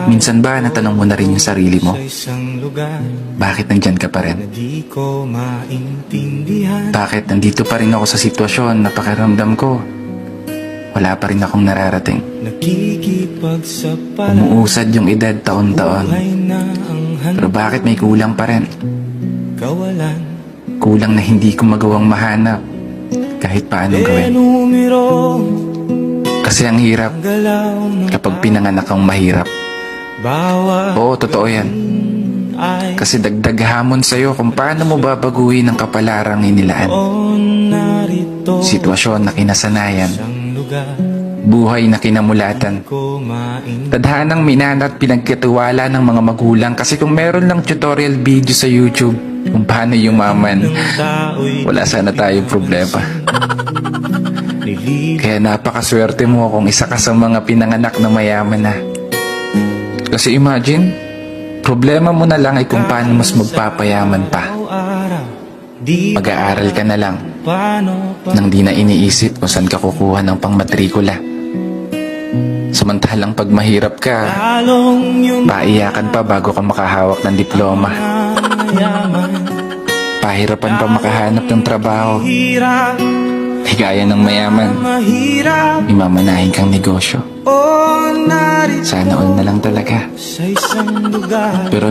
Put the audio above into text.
Minsan ba natanong mo na rin yung sarili mo? Bakit nandyan ka pa rin? Bakit nandito pa rin ako sa sitwasyon na pakiramdam ko wala pa rin akong nararating? Umuusad yung edad taon-taon. Pero bakit may kulang pa rin? Kulang na hindi ko magawang mahanap kahit paanong gawin. Kasi ang hirap kapag pinanganak kang mahirap. Oo, totoo yan. Kasi dagdag hamon sa'yo kung paano mo babaguhin ang kapalarang inilaan. Sitwasyon na kinasanayan. Buhay na kinamulatan. Tadhanang minana at pinagkatiwala ng mga magulang. Kasi kung meron lang tutorial video sa YouTube kung paano yumaman, wala sana tayong problema. Kaya napakaswerte mo kung isa ka sa mga pinanganak na mayaman na. Kasi imagine, problema mo na lang ay kung paano mas magpapayaman pa. Mag-aaral ka na lang nang di na iniisip kung saan ka kukuha ng pangmatrikula. Samantalang pag mahirap ka, paiyakan pa bago ka makahawak ng diploma. Pahirapan pa makahanap ng trabaho. Higaya ng mayaman, imamanahin kang negosyo. Sana all na lang talaga. Pero